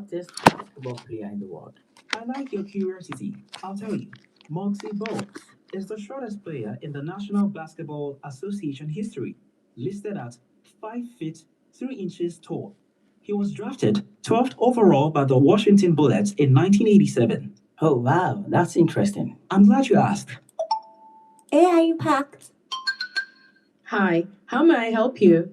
shortest basketball player in the world? I like your curiosity. I'll tell you. Moxie Bowles is the shortest player in the National Basketball Association history, listed at 5 feet 3 inches tall. He was drafted 12th overall by the Washington Bullets in 1987. Oh, wow, that's interesting. I'm glad you asked. AI Impact. Hi, how may I help you?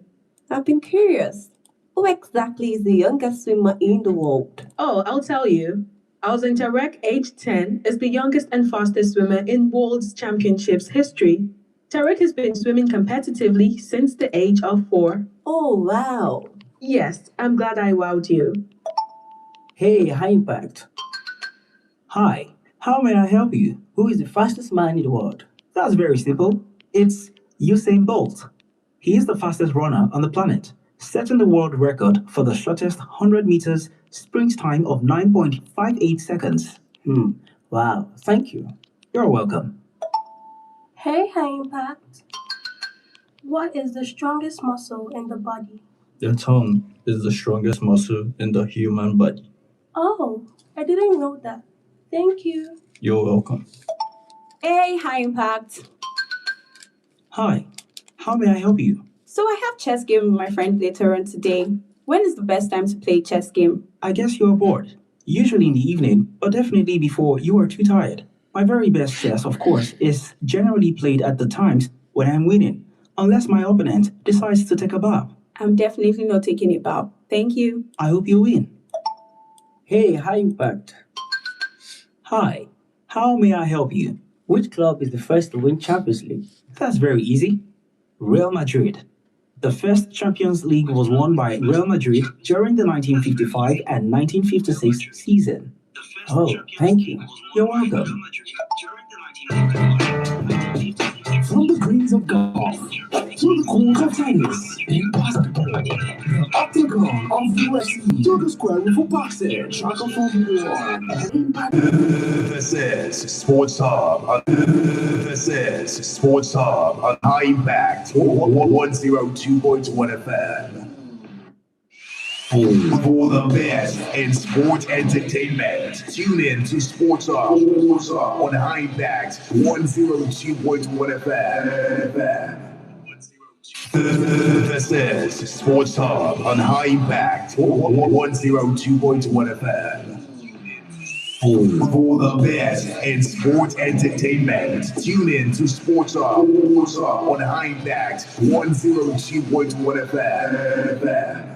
I've been curious. Who exactly is the youngest swimmer in the world? Oh, I'll tell you. Alzin Tarek, age 10, is the youngest and fastest swimmer in World Championships history. Tarek has been swimming competitively since the age of 4. Oh, wow. Yes, I'm glad I wowed you. Hey, High Impact. Hi, how may I help you? Who is the fastest man in the world? That's very simple. It's Usain Bolt. He is the fastest runner on the planet, setting the world record for the shortest 100 meters sprint time of 9.58 seconds. Wow, thank you. You're welcome. Hey, High Impact. What is the strongest muscle in the body? The tongue is the strongest muscle in the human body. Oh, I didn't know that. Thank you. You're welcome. Hey, High Impact. Hi, how may I help you? So I have chess game with my friend later on today. When is the best time to play chess game? I guess you're bored. Usually in the evening, but definitely before you are too tired. My very best chess, of course, is generally played at the times when I'm winning, unless my opponent decides to take a bow. I'm definitely not taking a bow. Thank you. I hope you win. Hey, High Impact. Hi, how may I help you? Which club is the first to win Champions League? That's very easy. Real Madrid. The first Champions League was won by Real Madrid during the 1955 and 1956 season. Oh, thank you. You're welcome. From the greens of golf to the courts of tennis and basketball, the octagon of UFC to the square room for boxing, track Formula One, and Impact. This is Sports Hub. This is Sports Hub on High Impact 102.1 FM. For the best in sport entertainment, tune in to Sports Hub on High Impact 102.1 FM. This is Sports Hub on High Impact 102.1 FM. For the best in sport entertainment, tune in to Sports Hub on High Impact 102.1 FM.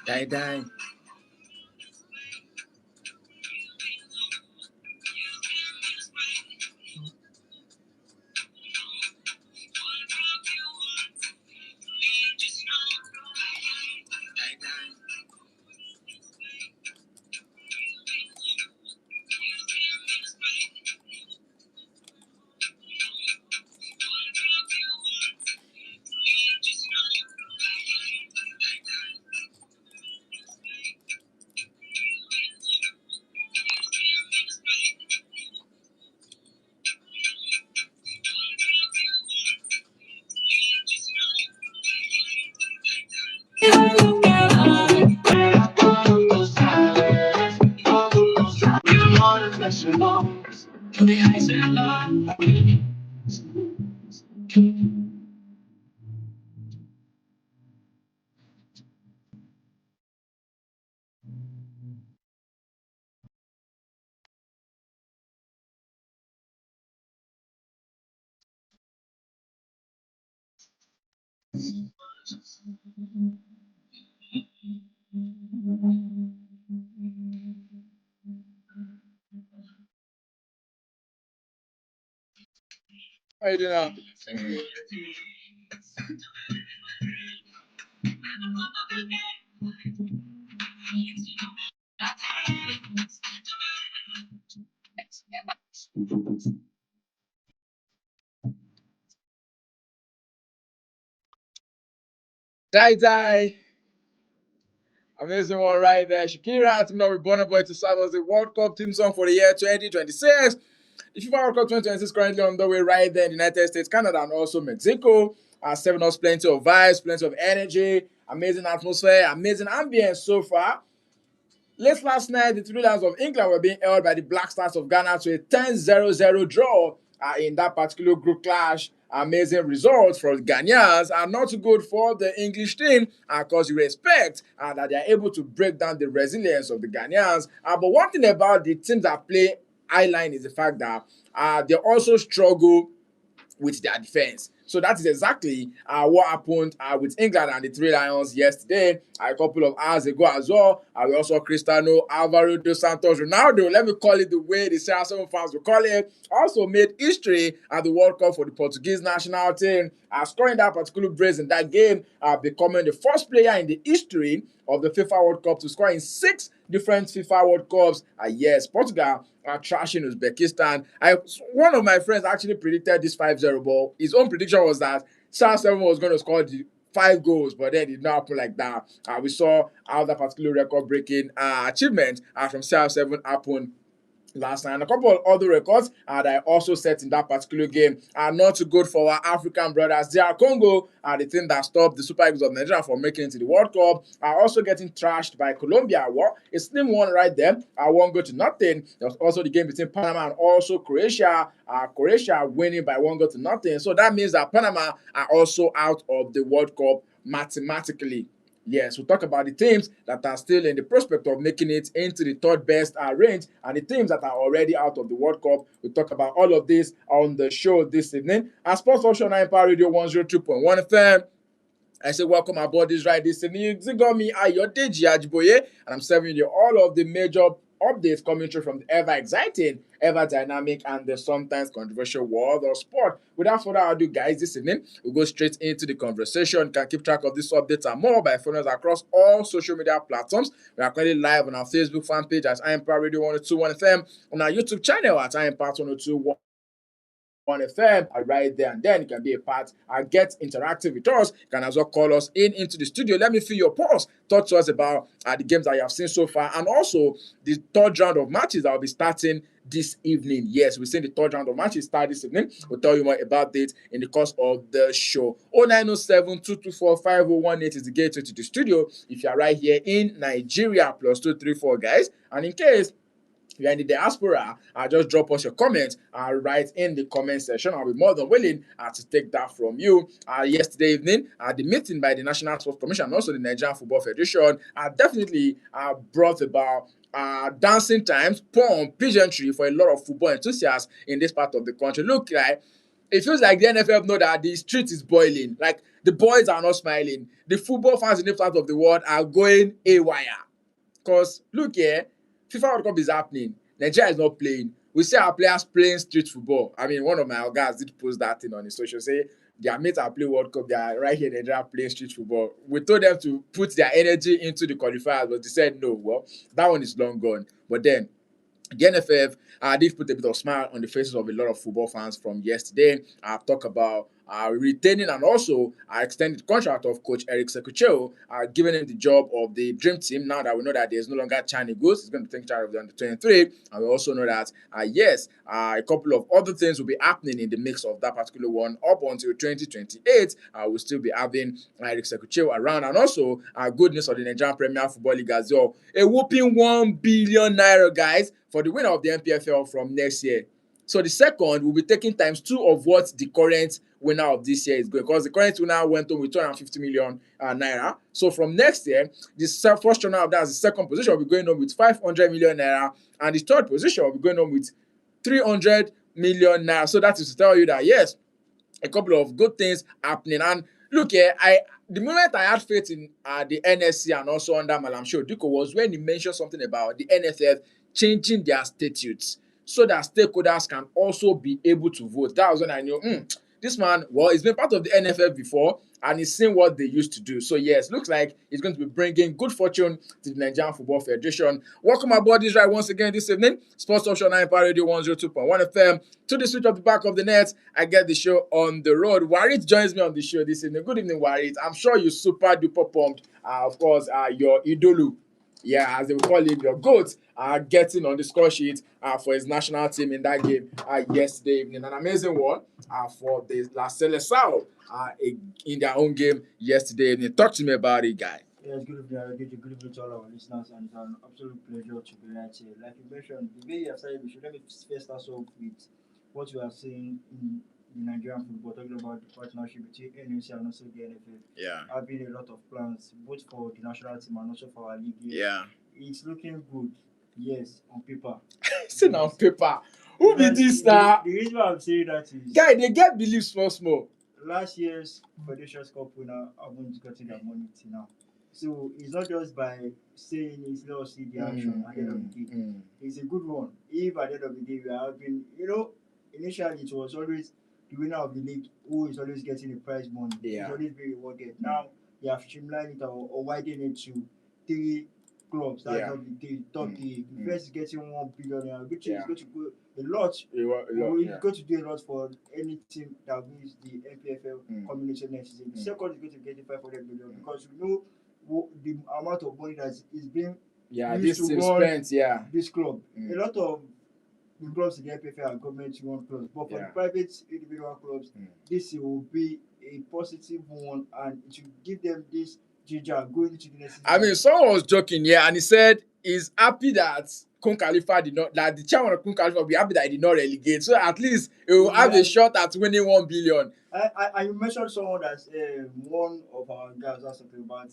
Die, die. How you doing now? Die. Amazing one right there. Shakira teaming up with Burna Boy to serve as the World Cup team song for the year 2026. The FIFA World Cup 2026 is currently on the way right there in the United States, Canada, and also Mexico. Serving us plenty of vibes, plenty of energy, amazing atmosphere, amazing ambience so far. Late last night, the Three Lions of England were being held by the Black Stars of Ghana to a 10-0-0 draw in that particular group clash. Amazing results for the Ghanaians are not too good for the English team because you expect that they are able to break down the resilience of the Ghanaians. But one thing about the teams that play Highline is the fact that they also struggle with their defense. So that is exactly what happened with England and the Three Lions yesterday, a couple of hours ago as well. We also Cristiano Alvaro dos Santos Ronaldo, let me call it the way the CR7 fans will call it, also made history at the World Cup for the Portuguese national team, scoring that particular brace in that game, becoming the first player in the history of the FIFA World Cup to score in 6 different FIFA World Cups. Yes, Portugal are trashing Uzbekistan. One of my friends actually predicted this 5-0 ball. His own prediction was that CR7 was going to score the 5 goals, but then it did not happen like that. We saw how that particular record-breaking achievement from CR7 happened last night, and a couple of other records that I also set in that particular game are not too good for our African brothers. DR Congo are the team that stopped the Super Eagles of Nigeria from making it to the World Cup, are also getting trashed by Colombia. Well, a slim one right there, 1-0. There was also the game between Panama and also Croatia. Croatia winning by 1-0. So that means that Panama are also out of the World Cup mathematically. Yes, we'll talk about the teams that are still in the prospect of making it into the third best range and the teams that are already out of the World Cup. We'll talk about all of this on the show this evening. Sports Ocean Empire Radio 102.1 FM. I say welcome aboard this ride this evening. You got me, Ayodeji Ajiboye, and I'm serving you all of the major updates coming through from the ever exciting, ever dynamic, and the sometimes controversial world of sport. Without further ado, guys, this evening we'll go straight into the conversation. You can keep track of these updates and more by following us across all social media platforms. We are currently live on our Facebook fan page at Empire Radio 102.1 FM, on our YouTube channel at Empire 102.1 FM right there, and then you can be a part and get interactive with us. You can as well call us into the studio. Let me feel your pulse. Talk to us about the games that you have seen so far, and also the third round of matches that will be starting this evening. Yes, we're seeing the third round of matches start this evening. We'll tell you more about it in the course of the show. 0907-224-5018 is the gateway to the studio if you are right here in Nigeria, +234, guys. And in case you're in the diaspora, just drop us your comments right in the comment section. I'll be more than willing to take that from you. Yesterday evening, the meeting by the National Sports Commission and also the Nigerian Football Federation definitely brought about dancing times, pomp, pageantry for a lot of football enthusiasts in this part of the country. Look, like, it feels like the NFF know that the street is boiling. Like, the boys are not smiling. The football fans in this part of the world are going haywire. Because, look here, FIFA World Cup is happening. Nigeria is not playing. We see our players playing street football. I mean, one of my guys did post that thing on his social, say their mates are playing World Cup. They are right here in Nigeria playing street football. We told them to put their energy into the qualifiers, but they said no. Well, that one is long gone. But then the NFF did put a bit of smile on the faces of a lot of football fans from yesterday. I've talked about retaining and also extended contract of Coach Eric Sekucheo, giving him the job of the dream team. Now that we know that there's no longer Chani Goose, he's going to take charge of the under-23. And we also know that, yes, a couple of other things will be happening in the mix of that particular one up until 2028. We'll still be having Eric Sekucheo around. And also, good news for the Nigerian Premier Football League as well. A whopping 1 billion naira, guys, for the winner of the NPFL from next year. So the second will be taking ×2 of what the current winner of this year is going, because the current winner went on with 250 million naira. So from next year, the first runner of that, the second position, will be going on with 500 million naira, and the third position will be going on with 300 million naira. So that is to tell you that, yes, a couple of good things happening. And look here, the moment I had faith in the NSC and also under Malam Shodiku was when he mentioned something about the NFF changing their statutes. so that stakeholders can also be able to vote. That was when I knew, this man, well, he's been part of the NFF before and he's seen what they used to do. So yes, looks like he's going to be bringing good fortune to the Nigerian Football Federation. Welcome aboard this ride once again this evening. Sports Option 9 Power Radio 102.1 FM. To the switch of the back of the net, I get the show on the road. Warit joins me on the show this evening. Good evening, Warit. I'm sure you super duper pumped. Of course, your idolu, as they will call him, your GOAT, getting on the score sheet for his national team in that game yesterday evening. An amazing one for the La Seleção in their own game yesterday evening. Talk to me about it, guy. Yes, good evening, good evening to all our listeners, and it's an absolute pleasure to be right here. Like you mentioned, the way you have said, let me first start off with what we are seeing in Nigerian football, talking about the partnership between NUC and also the NFF. Yeah. Having a lot of plans, both for the national team and also for our league. Yeah. It's looking good, yes, on paper. Seen on paper. Who be this now? The reason why I'm saying that is, guy, they get belief small. Last year's Federations Cup winner haven't gotten their money till now. So it's not just by saying it's not see the action at the end of the day. It's a good one. If at the end of the day we are having, initially it was always the winner of the league who is always getting the prize money. Yeah. It's always being rewarded. Now they have streamlined it or widened it to 3 clubs. That's not the top 3. The first is getting 1 billion, which is going to go a lot. It's going to do a lot for any team that wins the NPFL combination next season. The second is going to get 500 million because the amount of money that is being this team spent, this club. A lot of the clubs in the NPFL are government-run clubs, but for the private individual clubs, this will be a positive one, and it will give them this ginger going into the next season. I mean, someone was joking, and he said he's happy that Kun Khalifa did not, that the chairman of Kun Khalifa will be happy that he did not relegate, so at least he will have a shot at winning 1 billion. I mentioned someone that's one of our guys was talking about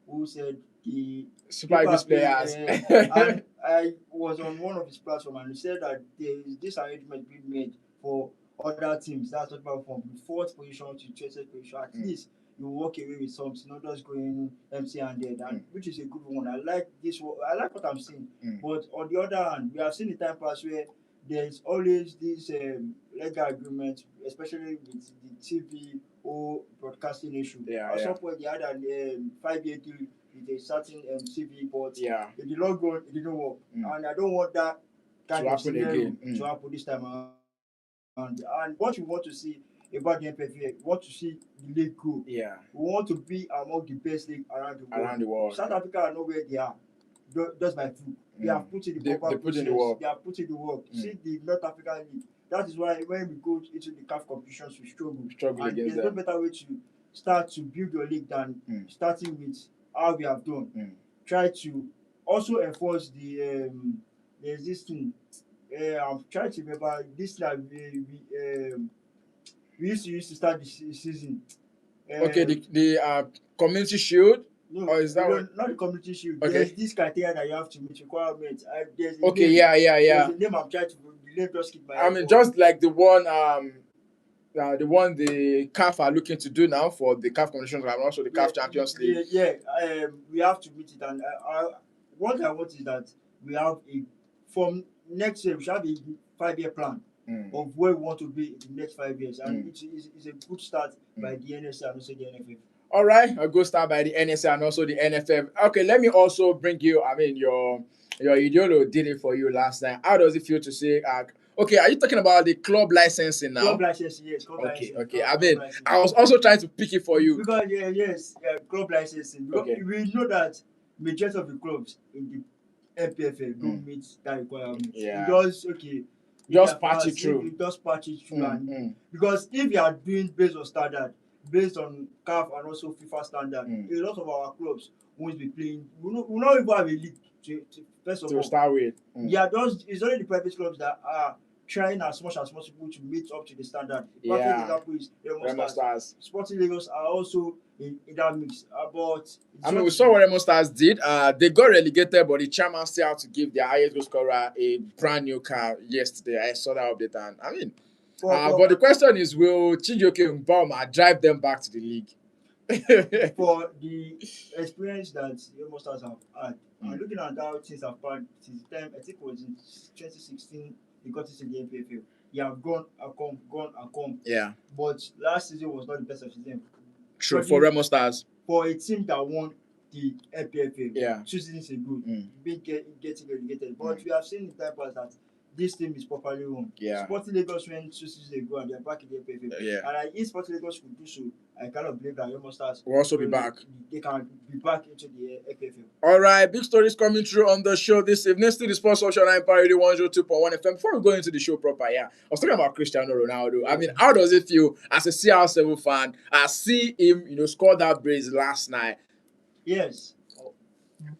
who said the Super Eagles players. And I was on one of his platforms and he said that there is this arrangement being made for other teams. That's talking about from the 4th position to 20th position. At least you walk away with something, not just going MC and dead, and which is a good one. I like this one. I like what I'm seeing. But on the other hand, we have seen the time pass where there's always this legal agreement, especially with the TV or broadcasting issue. At some point, they had a 5-year deal with a certain TV, but in the long run, it didn't work. And I don't want that kind of scenario to happen this time around. And what we want to see about the NPFL, we want to see the league grow. We want to be among the best league around the world. South Africa are not where they are just by fluke. They have put in the proper process. They have put in the work. See the North African League. That is why when we go into the CAF competitions, we struggle. And there's no better way to start to build your league than starting with how we have done. Try to also enforce the there's this thing. I'm trying to remember this we used to start the season. The community shield. No, or is that not the community shield. Okay. There's this criteria that you have to meet requirements. There's a okay, name, yeah. There's a name I'm trying to. The name just keep my. I mean, just like the one the CAF are looking to do now for the CAF competitions and also the CAF Champions League. We have to meet it, and what I want is that we have from next year we should have a 5-year plan of where we want to be in the next 5 years, and it's a good start by the NSA and also the NFF. All right, a good start by the NSA and also the NFF. Okay, let me also bring you. I mean, your Idolo did it for you last night. How does it feel to say? Okay, are you talking about the club licensing now? Club licensing, yes. Okay. I mean, I was also trying to pick it for you. Because club licensing. Okay. We know that majority of the clubs in the MPFL don't meet that requirement. Yeah. Just patch it through. Just patch it through. And because if you are doing based on standard, based on CAF and also FIFA standard, a lot of our clubs won't be playing. We not even have a league to first of all. Start with. It's only the private clubs that are trying as much as possible to meet up to the standard. Perfect example is Remo Stars. Sporting Lagos are also in that mix. We saw what Remo Stars did. They got relegated, but the chairman still had to give their highest goal scorer a brand new car yesterday. I saw that update, and I mean, but the question is, will Chijioke Mboma drive them back to the league? For the experience that Remo Stars have had, looking at how things have passed since the time, I think it was in 2016 they got into the NPFL. They have gone and come. Yeah. But last season was not the best of season. True for Remo Stars. For a team that won the NPFL, Yeah. 2 seasons ago, getting relegated. But we have seen in time past that this team is properly run. Yeah. Sporting Lagos went 2 seasons ago and they're back in the NPFL. Yeah. And if Sporting Lagos could do so, I cannot believe that Remo Stars will also be back. They can be back into the NPFL. All right, big stories coming through on the show this evening. Still the Sports Option Empire Radio 102.1 FM. Before we go into the show proper, I was talking about Cristiano Ronaldo. I mean, how does it feel as a CR7 fan? I see him, score that brace last night. Yes.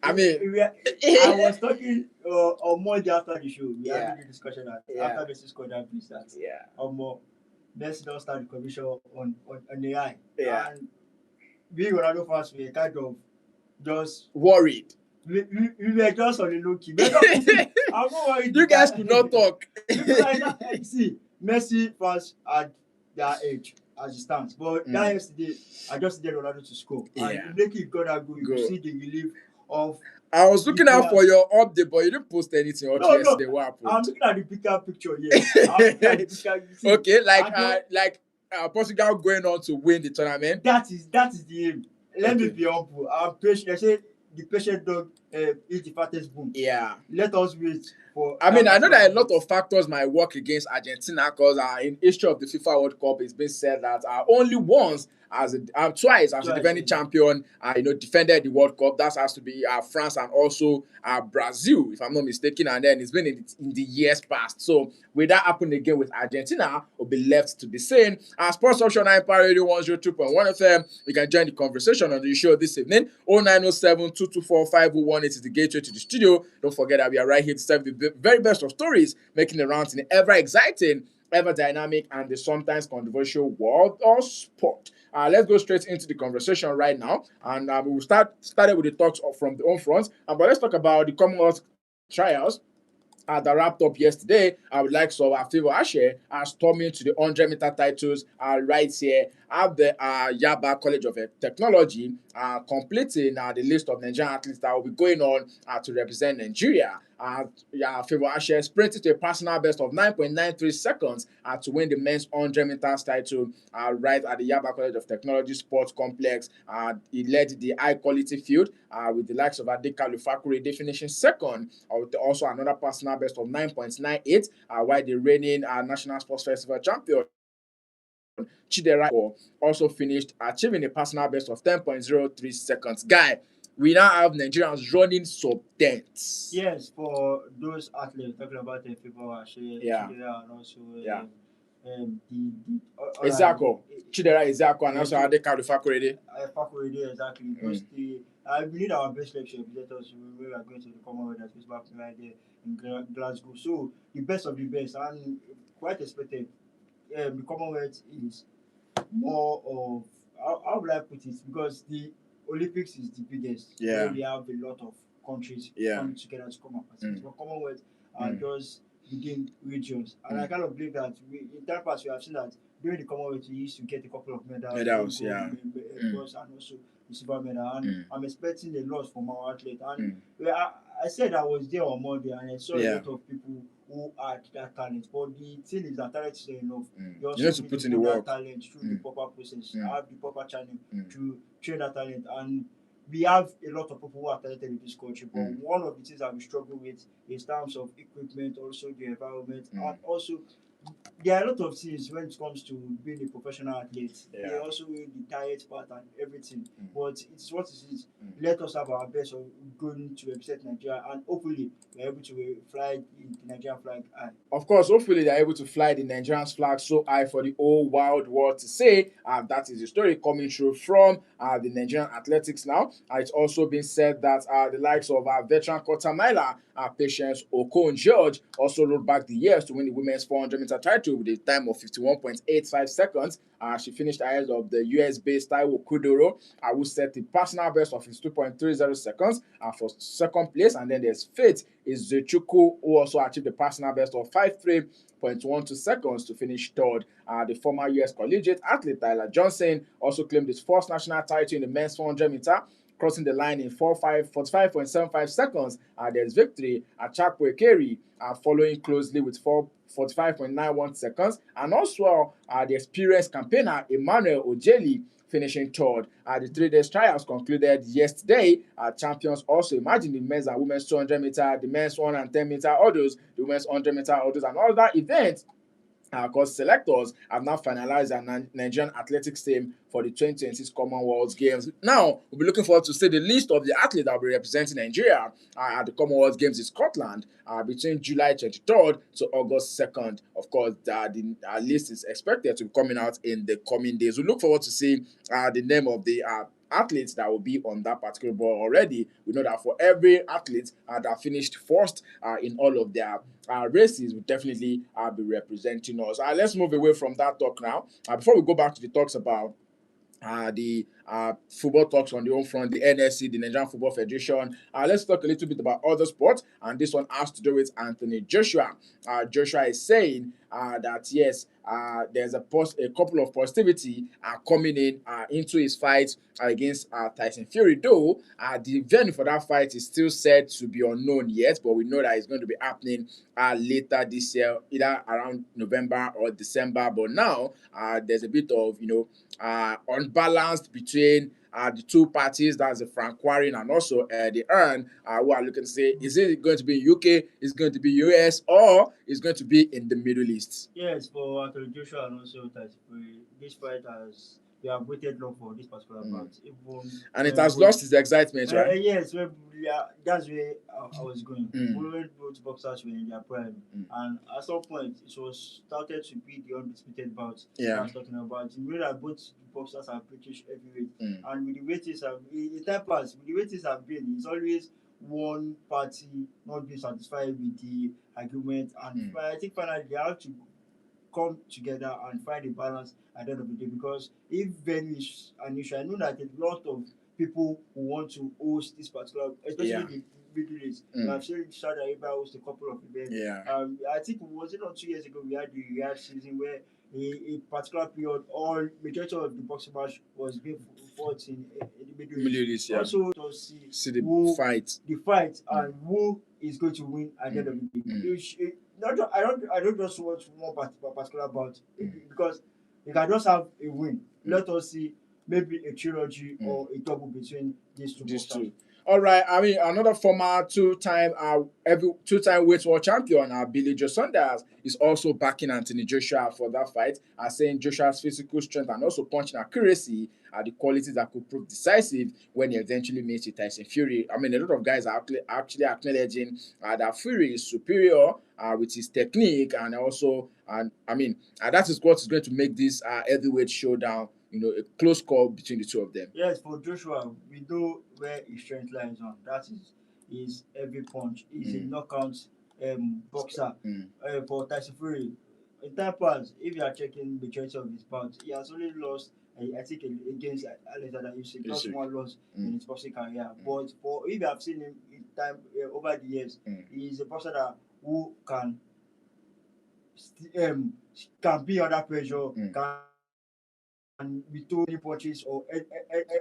I mean, I was talking on Monday after the show. We had a discussion that after Messi scored that brace, that Messi don't start the commission on AI. Yeah. And we Ronaldo fans were kind of just worried. We were just on the low key. I'm not worried. You guys could not talk. See, Messi fans at their age as it stands. But that yesterday, I just needed Ronaldo to score. And immediately got that goal. You see the relief of. I was looking out for your update, but you didn't post anything yesterday. No. I'm looking at the bigger picture here. Okay, like Portugal going on to win the tournament. That is the aim. Let me be humble. I'm patient. I say the patient dog is the fattest boom. Yeah. Let us wait for. I mean, I know that a lot of factors might work against Argentina because in history of the FIFA World Cup, it's been said that only once twice as the defending champion, defended the World Cup. That has to be France and also Brazil, if I'm not mistaken. And then it's been in the years past. So will that happen again with Argentina, will be left to be seen. Sports Option Empire Radio 102.1 FM. You can join the conversation on the show this evening. 0907-224-5018 is the gateway to the studio. Don't forget that we are right here to serve the very best of stories, making the rounds in the ever exciting, ever dynamic, and the sometimes controversial world of sport. Let's go straight into the conversation right now, and we will started with the talks from the home front. But let's talk about the Commonwealth trials that wrapped up yesterday. I would like Favour Ashe storming to the 100-meter titles right here at the Yaba College of Technology, completing the list of Nigerian athletes that will be going on to represent Nigeria. Favour Ashe sprinted to a personal best of 9.93 seconds to win the men's 100 meters title right at the Yaba College of Technology Sports Complex. He led the high-quality field with the likes of Adeka Lufakurede finishing second, also another personal best of 9.98, while the reigning National Sports Festival champion Chidera also finished achieving a personal best of 10.03 seconds. Guy, we now have Nigerians running sub-10s. Yes, for those athletes talking about the Favour Ashe, Chidera, and also Chidera Ezako, and also Adeka Lufakurede. Fakurede, exactly. Because I believe our best representatives we are going to the Commonwealth that is back right there in Glasgow. So the best of the best, and quite expected. The Commonwealth is more of, how would I put it? Because the Olympics is the biggest. Yeah. Where we have a lot of countries coming together to come and participate. But Commonwealth are just within regions. And I kind of believe that in that past we have seen that during the Commonwealth we used to get a couple of medals. And also the silver medal. And I'm expecting a lot from our athlete. And I said I was there on Monday and I saw a lot of people who had that talent. But the thing is that talent is not enough. You also need to put in the work. Talent through the proper process. Have the proper channel to train that talent. And we have a lot of people who are talented in this country. But one of the things that we struggle with is terms of equipment, also the environment, and also there are a lot of things when it comes to being a professional athlete. They also the diet part and everything. But it's what it is. Let us have our best of going to represent Nigeria, and hopefully we're able to fly the Nigerian flag high. Of course, hopefully they're able to fly the Nigerian flag so high for the whole wild world to say. That is the story coming through from the Nigerian athletics now. It's also been said that the likes of our veteran quarter miler, Patience Okon-George, also rode back the years to win the women's 400-meter title with a time of 51.85 seconds. She finished ahead of the US-based Taiwo Kudoro, who set the personal best of 2.30 seconds for second place. And then there's Faith Izuchukwu, who also achieved the personal best of 53.12 seconds to finish third. The former US collegiate athlete Tyler Johnson also claimed his first national title in the men's 400-meter crossing the line in 45.75 seconds. There's victory at Chakwe Keri, following closely with 45.91 seconds. And also the experienced campaigner Emmanuel Ojeli finishing third. The 3 days trials concluded yesterday. Champions also emerging in men's and women's 200 meter, the men's 110 meter hurdles, the women's 100 meter hurdles, and other events. Because selectors have now finalized our Nigerian athletics team for the 2026 Commonwealth Games. Now, we'll be looking forward to see the list of the athletes that will be representing Nigeria at the Commonwealth Games in Scotland between July 23rd to August 2nd. Of course, the list is expected to be coming out in the coming days. We look forward to seeing the name of the athletes that will be on that particular board already. We know that for every athlete that finished first in all of their races will definitely be representing us. Let's move away from that talk now. Before we go back to the talks about the football talks on the home front, the NSC, the Nigerian Football Federation. Let's talk a little bit about other sports, and this one has to do with Anthony Joshua. Joshua is saying that yes, there's a couple of positivity coming into his fight against Tyson Fury. Though the venue for that fight is still said to be unknown yet, but we know that it's going to be happening later this year, either around November or December. But now there's a bit of unbalanced between the two parties, that's the Frank Warren and also the Earn, who are looking to say, is it going to be UK, is it going to be US, or is it going to be in the Middle East? Yes, for Anthony Joshua and also Tyson Fury, this fight has we have waited long for this particular bout. And it has lost its excitement, right? Yes, that's where I was going. When both boxers were in their prime, and at some point it was started to be the undisputed bout. I was talking about. You know that both boxers are British heavyweight, and with the way things have, in time past, with the way things have been, it's always one party not being satisfied with the argument, and I think finally they have to come together and find a balance at the end of the day, because if venue is an issue, I know that a lot of people who want to host this particular, especially the Middle East. I've seen Saudi Arabia host a couple of events. I think was it not 2 years ago we had the Riyadh season where a particular period all majority of the boxing match was being fought in the Middle East. Also to see the fight and who is going to win at the end of the day. I don't just watch one particular bout because you can just have a win. Let us see maybe a trilogy or a double between these two. All right. I mean, another former two-time weight world champion, Billy Joe Saunders, is also backing Anthony Joshua for that fight, saying Joshua's physical strength and also punching accuracy are the qualities that could prove decisive when he eventually meets with Tyson Fury. I mean, a lot of guys are actually acknowledging that Fury is superior with his technique, and also, that is what is going to make this heavyweight showdown, a close call between the two of them. Yes, for Joshua, we know where his strength lies on. That is his heavy punch. He's a knockout boxer. For Tyson Fury, in time past, if you are checking the majority of his bouts, he has only lost, I think, against Alexander Usyk. Just one loss in his boxing career. But if you have seen him in time over the years, he is a boxer who can be under pressure, can be throwing punches or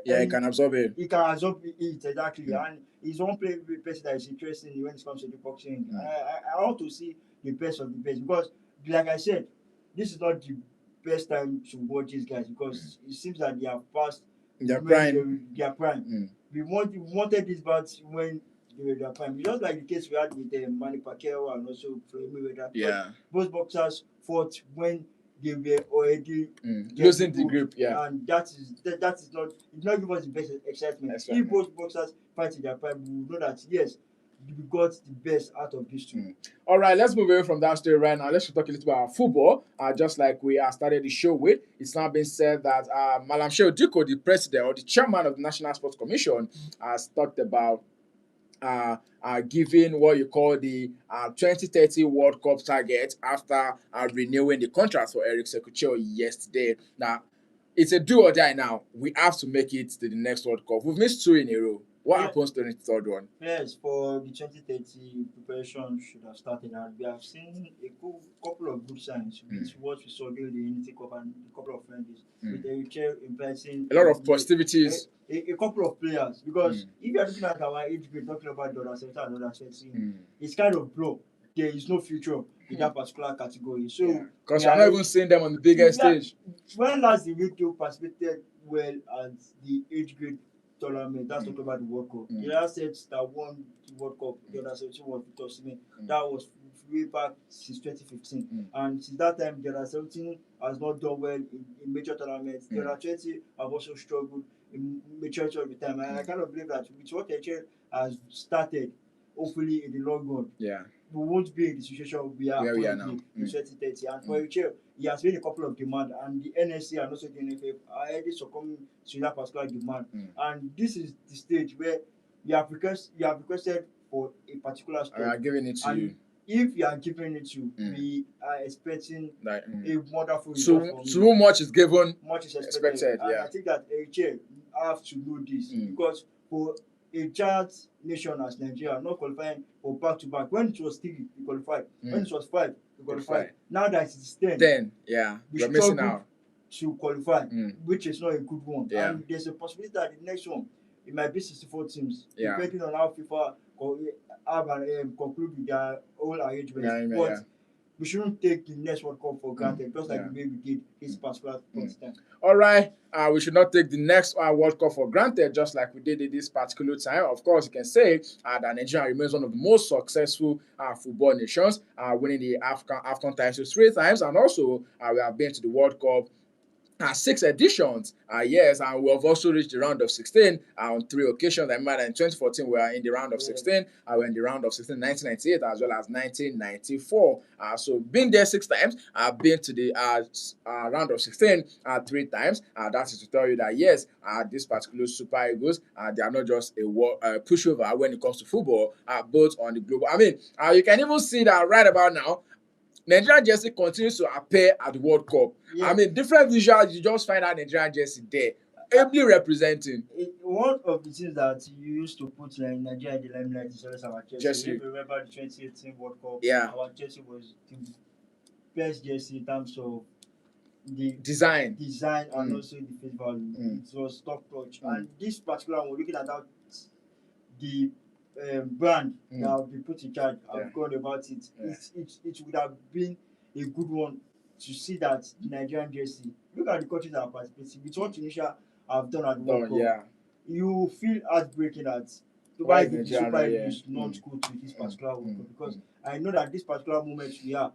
he can absorb it. He can absorb it exactly, and he's one person that is interesting when it comes to the boxing. I want to see the best of the best, because, like I said, this is not the best time to watch these guys, because it seems that they have passed their prime. We wanted these bouts when they were their prime, just like the case we had with Manny Pacquiao and also Floyd Mayweather. Both boxers fought when they were already losing the grip, and that is not, it not give us the best excitement. If both boxers fight in their prime, we know that yes, we got the best out of these two. All right, let's move away from that story right now. Let's talk a little about football. Just like we started the show with, it's now been said that Malam Shehu Diko, the president or the chairman of the National Sports Commission, has talked about giving what you call the 2030 World Cup target after renewing the contract for Eric Sekuchio yesterday. Now, it's a do or die now. We have to make it to the next World Cup. We've missed 2 in a row. What happens to the third one? Yes, for the 2030 preparation should have started, and we have seen a couple of good signs with what we saw during the Unity Cup and a couple of friendlies. With Eritrea inviting A lot of positivities. A couple of players, because if you are looking at our age group, talking about the under 17 and under 20, it's kind of blow. There is no future in that particular category. So because you're not even seeing them on the biggest stage. When last the UK participated well at the age grade tournament, that's talking about the World Cup. The last set that won the World Cup, the under 17 was Victor Osimhen. That was way back since 2015. And since that time, the under 17 has not done well in major tournaments. The under 20 have also struggled in majority of the time. And I kind of believe that with what HL has started, hopefully in the long run, we won't be in the situation we are currently in 2030. And for HL, he has made a couple of demands, and the NSC and also the NFF are already succumbing to that particular demand. And this is the stage where you have requested for a particular sport. I are giving it to you. If you are giving it to, we are expecting a wonderful result from you. So much is given, much is expected. And I think that HL have to know this, because for a giant nation as Nigeria, not qualifying for back-to-back. When it was 3, we qualified. When it was 5, we qualified. Now that it's 10, we're missing out to qualify, which is not a good one. And there's a possibility that the next one, it might be 64 teams, depending on how FIFA conclude with their whole arrangements. But we shouldn't take the next World Cup for granted, just like the way we did this particular time. All right, we should not take the next World Cup for granted, just like we did at this particular time. Of course, you can say that Nigeria remains one of the most successful football nations, winning the AFCON titles 3 times, and also we have been to the World Cup 6 editions, yes, and we have also reached the round of 16 on 3 occasions. I remember in 2014 we were in the round of 16. We were in the round of 16 in 1998 as well as 1994. So been there 6 times. I've been to the round of 16 3 times. That is to tell you that yes, this particular Super Eagles, they are not just a pushover when it comes to football, both on the global. I mean, you can even see that right about now. Nigerian jersey continues to appear at the World Cup. I mean, different visuals, you just find out Nigerian jersey there, ably representing. One of the things that you used to put in Nigeria in the limelight is always our jersey. If you remember the 2018 World Cup, our jersey was the best jersey in terms of the design and also the face value. It was top notch. And this particular one, looking at that, the brand that will be put in charge, I've gone about it. It would have been a good one to see that the Nigerian jersey. Look at the countries that are participating. With what Tunisia have done at the World Cup, you feel heartbreaking that why the Super Eagles not go to this particular World Cup, because I know that this particular moment we are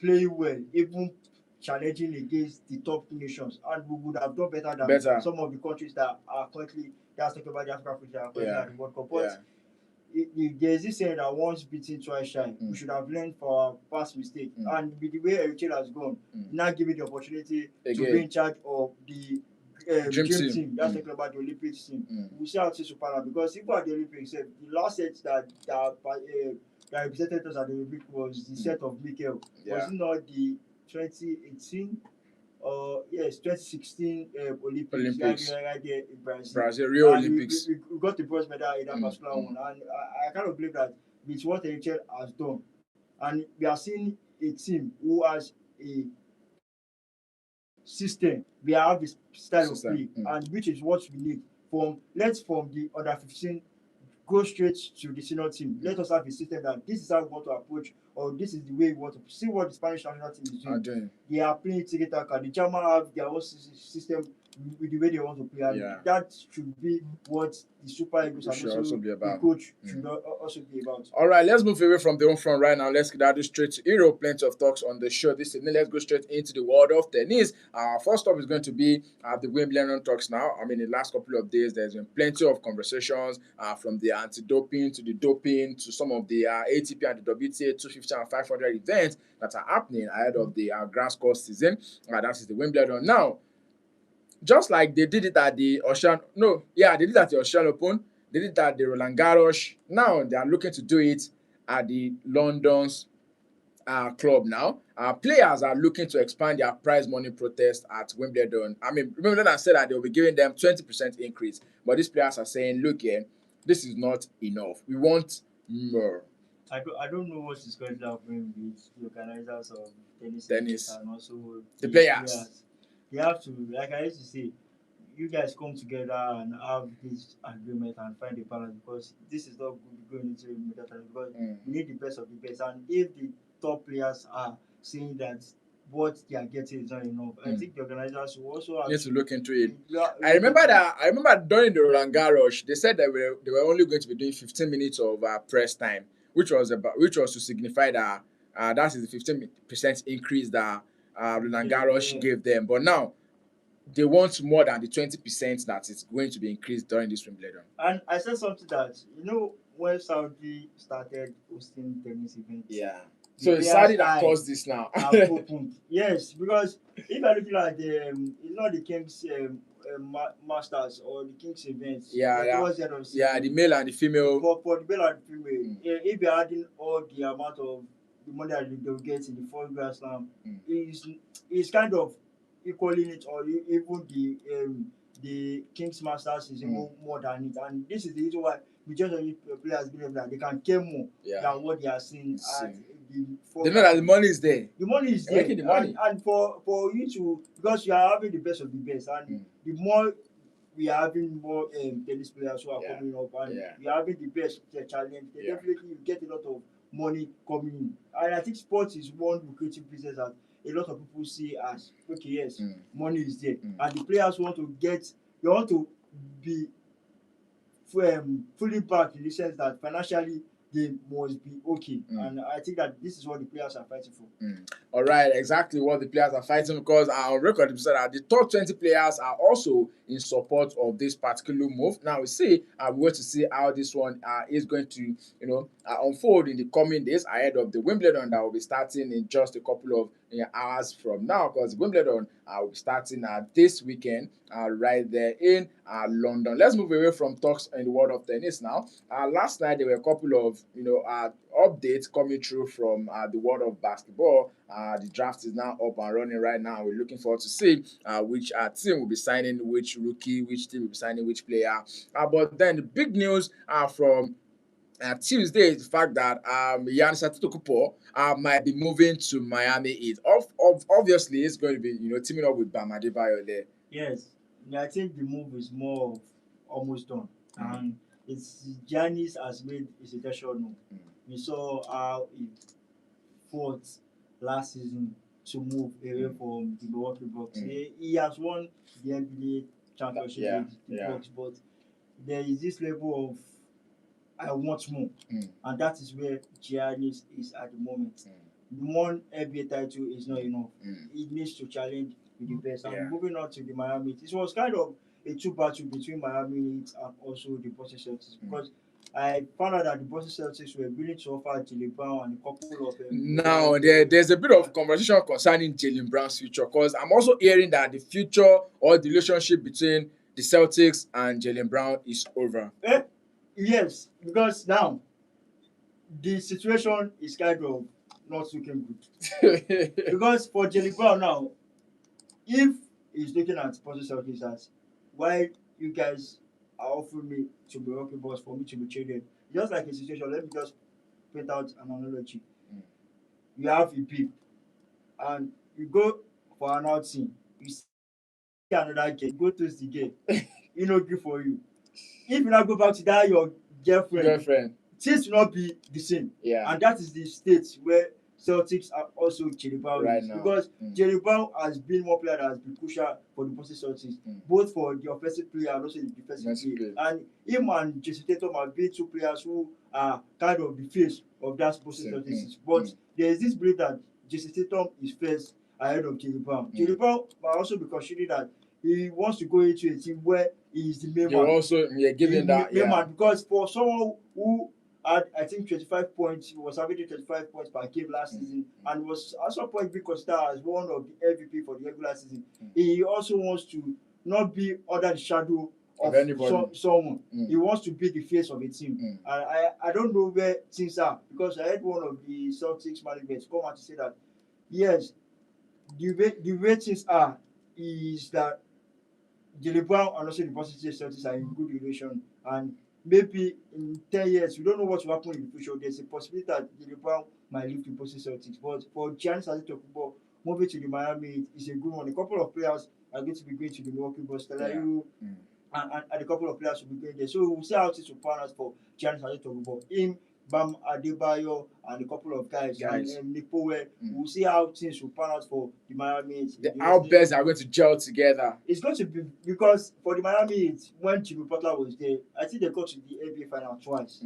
playing well, even challenging against the top nations, and we would have done better than some of the countries that are currently. That's talking about the African countries that are currently at the World Cup. But there's this saying that once beaten, twice shy. We should have learned from our past mistake. And with the way Eritrea has gone, now giving the opportunity to be in charge of the dream team. That's talking about the Olympics team. We see how to Super, because if at the Olympics, the last set that represented us at the Olympics was the set of Mikel. Was it not the 2018? Yes, 2016 Olympics. Right there in Brazil, Rio Olympics. We got the bronze medal in that particular one, and I kind of believe that with what NHL has done, and we are seeing a team who has a system. We have this style of play, and which is what we need. From the under 15 go straight to the senior team. Let us have a system that this is how we want to approach, or this is the way we want to see what the Spanish national team is doing. They are playing tiki-taka. The German have their own system with the way they want to play, and that should be what the Super Eagles should also be about. The coach should also be about. All right, let's move away from the home front right now. Let's get out straight to Europe. Plenty of talks on the show this evening. Let's go straight into the world of tennis. Our first stop is going to be the Wimbledon talks now. I mean, the last couple of days, there's been plenty of conversations from the anti-doping to the doping to some of the ATP and the WTA 250 and 500 events that are happening ahead of the grass court season. That is the Wimbledon. Now, just like they did it at the they did it at the Australian Open, they did it at the Roland Garros. Now they are looking to do it at the London's club now. Players are looking to expand their prize money protest at Wimbledon. I mean, Wimbledon said that they'll be giving them 20% increase, but these players are saying, look here, this is not enough. We want more. I don't know what is going to happen with the organizers of tennis Tennis. and also The players. They have to, like I used to say, you guys come together and have this agreement and find a balance, because this is not good going into major tournament, because we need the best of the best. And if the top players are saying that what they are getting is not enough, I think the organizers will also have Need to look into it. Yeah, I remember during the Roland Garros, they said that they were only going to be doing 15 minutes of press time, which was to signify that that is the 15% increase that Roland Garros gave them. But now they want more than the 20% that is going to be increased during this Wimbledon. And I said something that, when Saudi started hosting tennis events. Yeah. So it's Saudi that caused this now. Opened. Yes, because if you're looking at it's not the King's Masters or the King's events. The male and the female. For the male and the female, if you're adding all the amount of the money that they'll get in the first Grand Slam, is kind of equaling it, or even the King's Masters is even more than it. And this is the reason why majority of players believe that they can care more than what they are seeing at they know that the money is there. The money is there. Making the money. And for you to, because you are having the best of the best, and the more we are having more tennis players who are coming up, and we are having the best challenge, definitely you get a lot of money coming in. And I think sports is one lucrative business that a lot of people see as, okay, yes, money is there. And the players want to be fully backed in the sense that financially they must be okay. And I think that this is what the players are fighting for. All right, exactly what the players are fighting, because on record we said that the top 20 players are also in support of this particular move. Now we see, we're going to see how this one is going to, unfold in the coming days ahead of the Wimbledon that will be starting in just a couple of hours from now, because Wimbledon will be starting this weekend right there in London. Let's move away from talks in the world of tennis now. Last night there were a couple of updates coming through from the world of basketball. The draft is now up and running right now. We're looking forward to see which team will be signing which rookie, which team will be signing which player. But then the big news from Tuesday is the fact that Giannis Antetokounmpo might be moving to Miami Heat. Obviously, it's going to be teaming up with Bam Adebayo there. Yes, I think the move is more of almost done, and it's Giannis has made his intention known. We saw how he fought last season to move away from the Milwaukee Bucks. He has won the NBA championship with the Bucks, but there is this level of I want more, and that is where Giannis is at the moment. One NBA title is not enough. He needs to challenge with the best. And moving on to the Miami Heat, it was kind of a two battle between Miami Heat and also the Boston Celtics, because I found out that the Boston Celtics were willing to offer Jaylen Brown and a couple of now there's a bit of conversation concerning Jaylen Brown's future, because I'm also hearing that the future or the relationship between the Celtics and Jaylen Brown is over. Yes, because now the situation is kind of not looking good. Because for Jaylen Brown now, if he's looking at Boston Celtics as why you guys are offering me to be Milwaukee Bucks for me to be traded, just like a situation, let me just print out an analogy. You have a beep and you go for an outing, you see another game, go to the game, good for you. If you now go back to that your girlfriend, things will not be the same. And that is the state where Celtics are also Jaylen Brown right now. Because Jaylen Brown has been one player that has been crucial for the Boston Celtics, both for the offensive player and also the defensive player. And him and Jason Tatum have been two players who are kind of the face of that Boston Celtics. But there is this belief that Jason Tatum is first ahead of Jaylen Brown. Jaylen Brown might also be considering that he wants to go into a team where he is the main man. Also, given that, man, because for someone who had, I think, 25 points, he was averaging 25 points per game last season, and was at some point being considered as one of the MVP for the regular season. He also wants to not be under the shadow of anybody. someone. He wants to be the face of a team. And I don't know where things are, because I heard one of the Celtics management come out to say that yes, the way things are is that Jalen Brown and also the Boston Celtics are in good relation, and maybe in 10 years we don't know what will happen in the future. There's a possibility that Jalen Brown might leave the Boston Celtics, but for Giannis Antetokounmpo moving to the Miami is a good one. A couple of players are going to be going to the Milwaukee Bucks, and a couple of players will be going there. So we'll see how things will pan out for Giannis Antetokounmpo. Him, Bam Adebayo, and a couple of guys. And Nick Powell. We'll see how things will pan out for the Miami Heat. The outbest are going to gel together. It's going to be, because for the Miami Heat, when Jimmy Butler was there, I think they got to the NBA final twice.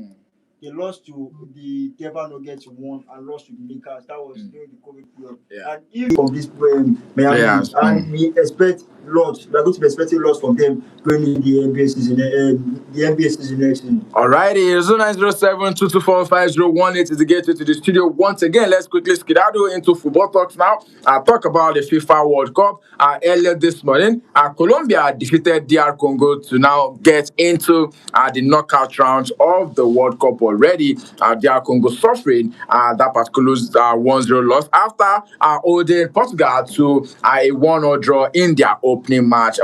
They lost to the Denver Nuggets one and lost to the Lakers. That was during the COVID period. And if from this Miami, and we expect lots, we are going to be expecting lots from them going in the NBA season, next season. Alrighty, 0907-224-5018 is the gateway to the studio. Once again, let's quickly skedaddle into football talks now. I'll talk about the FIFA World Cup. Earlier this morning, Colombia defeated DR Congo to now get into the knockout rounds of the World Cup already. DR Congo suffering that particular 1-0 loss after holding Portugal to a 1-0 draw in their opening match.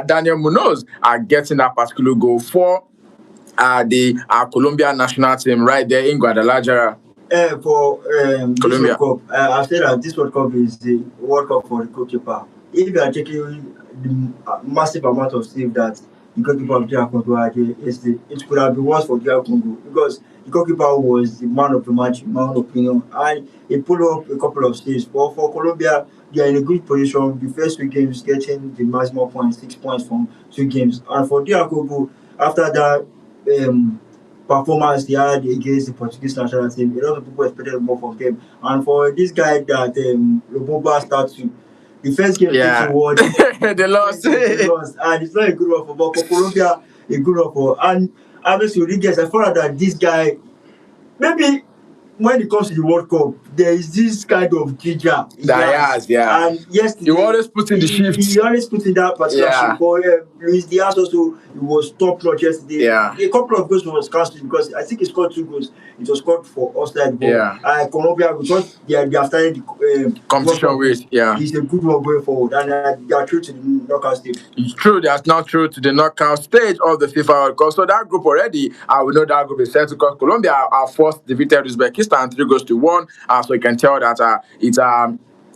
Daniel Munoz getting that particular goal for the Colombian national team right there in Guadalajara. For Colombia. This World Cup, I've said that this World Cup is the World Cup for the goalkeeper. If you are taking the massive amount of save that the goalkeeper of DR Congo had, it could have been worse for DR Congo, because the goalkeeper was the man of the match, in my own opinion, and he pulled up a couple of saves. But for Colombia, they are in a good position. The first 2 games getting the maximum points, 6 points from 2 games. And for DR Congo, after that performance they had against the Portuguese national team, a lot of people expected more from them. And for this guy that Lobomba started to, the first game they won, they lost. And it's not a good one for Colombia, a good one for. And obviously, Rodriguez, I found out that this guy, maybe when it comes to the World Cup, there is this kind of ginger. And yesterday, you always put in the shift. He always put in that particular shift. For Luis Diaz also, he was top notch yesterday. A couple of goals was cancelled because I think he scored 2 goals. It was scored for offside goal. Colombia, because they are starting the competition with. It's a good one going forward, and they are through to the knockout stage. It's true, they are now through to the knockout stage of the FIFA World Cup. So that group already, we know that group is set because Colombia are first defeated Uzbekistan 3-1. So you can tell that it's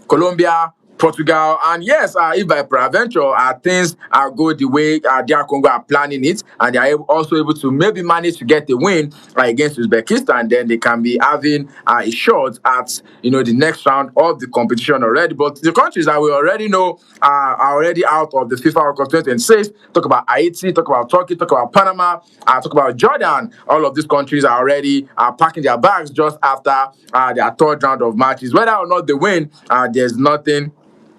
Colombia, Portugal, and yes, if by peradventure things go the way DR Congo are planning it, and they are also able to maybe manage to get the win against Uzbekistan, then they can be having a shot at the next round of the competition already. But the countries that we already know are already out of the FIFA World Cup 2026. Talk about Haiti, talk about Turkey, talk about Panama, talk about Jordan. All of these countries are already packing their bags just after their 3rd round of matches. Whether or not they win, there's nothing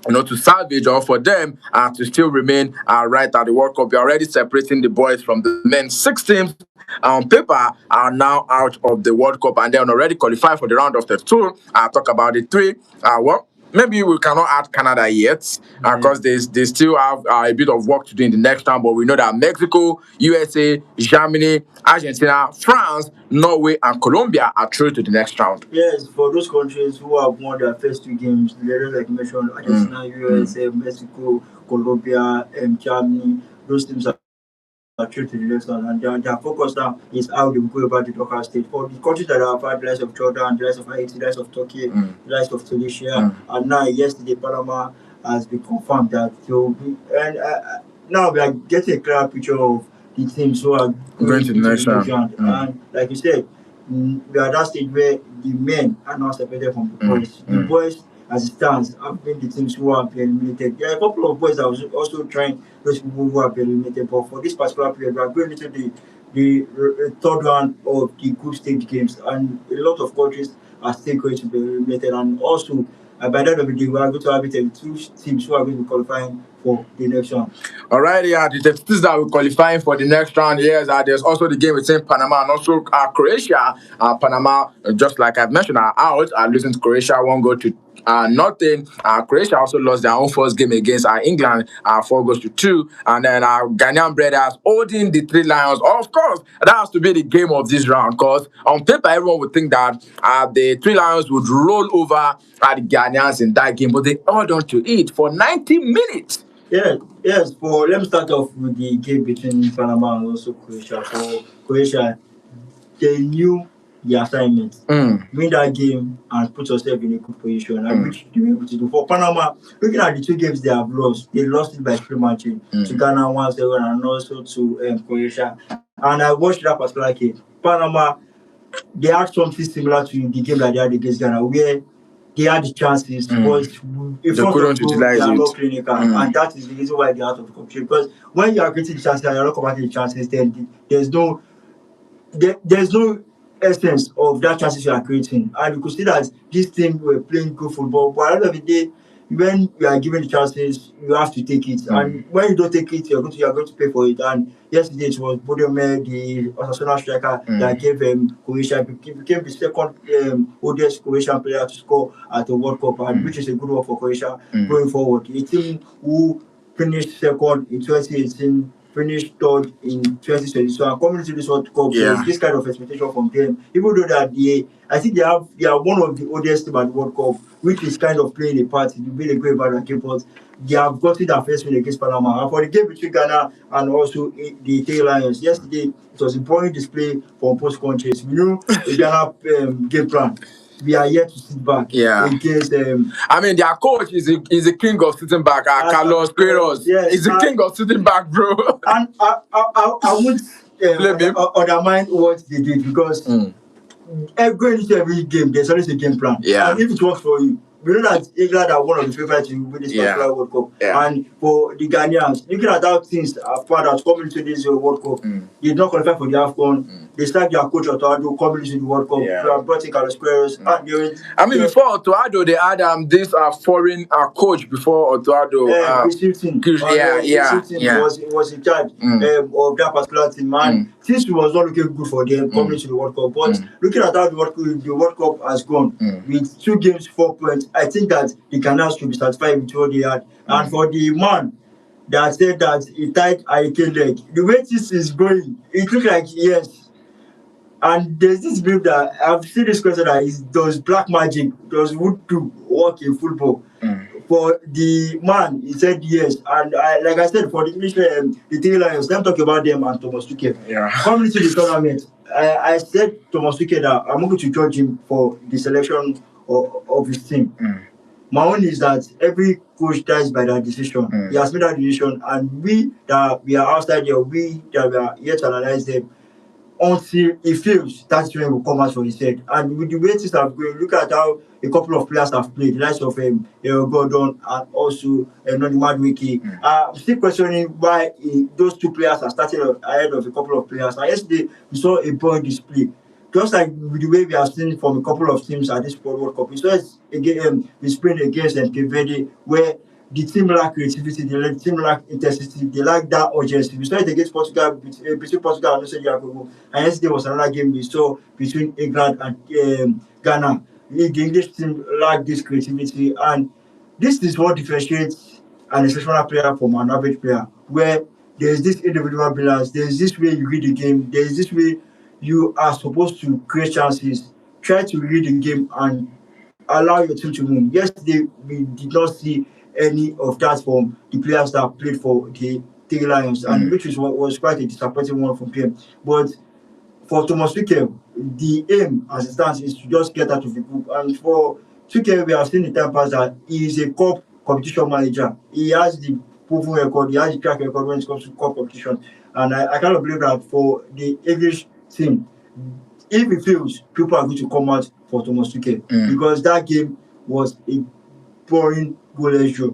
to salvage, or for them to still remain right at the World Cup. They're already separating the boys from the men. 6 teams on paper are now out of the World Cup, and they're already qualified for the round of 32. I'll talk about the 3. Maybe we cannot add Canada yet because they still have a bit of work to do in the next round. But we know that Mexico, USA, Germany, Argentina, France, Norway, and Colombia are through to the next round. Yes, for those countries who have won their first 2 games, like you mentioned, Argentina, USA, Mexico, Colombia, Germany, those teams are through to the next round, and their focus now is how they will go about the knockout stage. For the countries that have had the likes of Jordan, the likes of Haiti, the likes of Turkey, the likes of Tunisia, and now yesterday Panama has been confirmed that they will be. And now we are getting a clear picture of the teams who are going to the next round. And like you said, we are at that stage where the men are now separated from the boys. The boys, as it stands, have been the teams who have been eliminated. There are a couple of boys that are also trying those people who have been eliminated, but for this particular period, we are going into the 3rd round of the group stage games, and a lot of countries are still going to be eliminated. And also, by the end of the day, we are going to have 2 teams who are going to be qualifying for the next one. Alright, yeah, the teams that will qualifying for the next round here, there's also the game between Panama and also Croatia. Panama, just like I've mentioned, are out, are losing to Croatia 1-2. Nothing. Croatia also lost their own first game against England, 4-2, and then our Ghanaian brothers holding the Three Lions. Of course, that has to be the game of this round, because on paper everyone would think that the Three Lions would roll over the Ghanaians in that game, but they held on to it for 90 minutes. Yes. Let me start off with the game between Panama and also Croatia. For Croatia, they knew the assignment. Win that game and put yourself in a good position, and which they were able to do. For Panama, looking at the two games they have lost, they lost it by 3 matches to Ghana 1-0 and also to Croatia. And I watched that particular game. Panama, they had something similar to the game that they had against Ghana, where they had the chances, but in front of goal, they are not clinical, and that is the reason why they're out of the competition. Because when you are creating the chances and you're not converting the chances, then there's no essence of that chances you are creating. And you could see that this team were playing good football, but at the end of the day, when you are given the chances, you have to take it. And when you don't take it, you're going to pay for it. And yesterday it was Bodome, the Osasuna striker, that gave Croatia, became the second oldest Croatian player to score at the World Cup, and which is a good one for Croatia going forward. A team who finished second in 2018, finished third in 2022, and coming to this World Cup, there's this kind of expectation from them. Even though that I think they are one of the oldest team at the World Cup, which is kind of playing a part in being a great bad game, but they have gotten their first win against Panama. And for the game between Ghana and also the Three Lions, yesterday it was a boring display from both countries. We knew the Ghana game plan. We are yet to sit back against I mean, their coach is the king of sitting back. Carlos Queiroz is the king of sitting back, bro. And I would undermine what they did, because going into every game, there's always a game plan. And if it works for you, we know that England are one of the favorites to win this particular World Cup. And for the Ghanaians, looking at how things are found out coming into this World Cup, they did not qualify for the AFCON. They started their coach Otoado coming into the World Cup. Brought in Carlos Queiroz. Before Otoado, they had this foreign coach before Otoado. Chris Hilton. Was in charge of that particular team. And things was not looking good for them coming into the World Cup. But looking at how the World Cup has gone, with 2 games, 4 points, I think that the Ghanaians should be satisfied with what they had. And for the man that said that he tied Hurricane leg, the way this is going, it looks like yes. And there's this belief that I've seen this question that does black magic, does voodoo work in football? For the man, he said yes. And like I said, for the English, the Three Lions, let me talk about them and Thomas Tuchel. Coming into the tournament, I said Thomas Tuchel that I'm going to judge him for the selection of his team. My own is that every coach dies by that decision. He has made that decision, and we that we are outside there, we that we are yet to analyze them until he feels that's when he will come out for his head. And with the way things have going, look at how a couple of players have played, the likes of Gordon and also Noni Madueke. I'm still questioning why those 2 players are starting ahead of a couple of players. And yesterday, we saw a boring display. Just like with the way we have seen from a couple of teams at this World Cup. We saw again the spring against Cape Verde, where the team lack creativity, the team lack intensity, they lack that urgency. We saw it against Portugal, between Portugal and Nigeria. And yesterday was another game we saw between England and Ghana. The English team lack this creativity, and this is what differentiates an exceptional player from an average player, where there's this individual balance, there's this way you read the game, there's this way you are supposed to create chances. Try to read the game and allow your team to win. Yesterday, we did not see any of that from the players that played for the Three Lions, and which was quite a disappointing one from them. But for Thomas Tuchel, the aim as it stands is to just get out of the group. And for Tuchel, we have seen the time pass that he is a cup competition manager. He has the proven record, he has the track record when it comes to cup competition. And I cannot believe that for the English team, if he feels, people are going to come out for Thomas Tuchel, because that game was a boring goalless draw.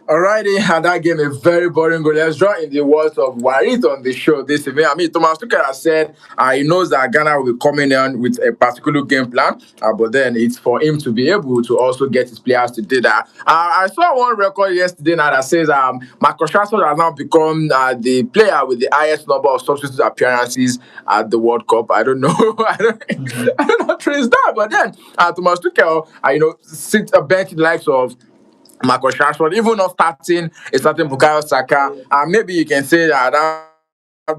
Alrighty, and that game a very boring goal. Let's draw in the words of Warit on the show this evening. I mean, Thomas Tuchel has said he knows that Ghana will be coming on with a particular game plan, but then it's for him to be able to also get his players to do that. I saw one record yesterday now that says Marcus Rashford has now become the player with the highest number of substitute appearances at the World Cup. I don't know. I don't know trace that, but then Thomas Tuchel, sits a bench the likes of Marcus Rashford, even not starting Bukayo Saka, maybe you can say that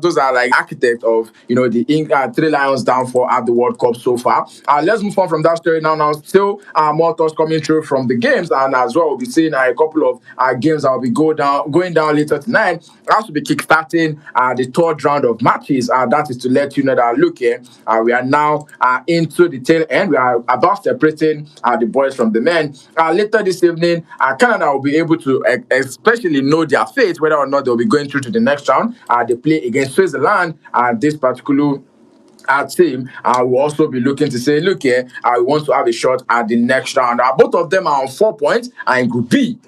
those are like architects of the Three Lions downfall at the World Cup so far. Let's move on from that story now. Now, still more thoughts coming through from the games, and as well we'll be seeing a couple of games that will be going down later tonight. As to be kickstarting the third round of matches. That is to let you know that look here, we are now into the tail end. We are about separating the boys from the men. Later this evening, Canada will be able to especially know their fate, whether or not they'll be going through to the next round. They play against Switzerland, this particular team will also be looking to say, look here, I want to have a shot at the next round. Both of them are on 4 points and in Group B.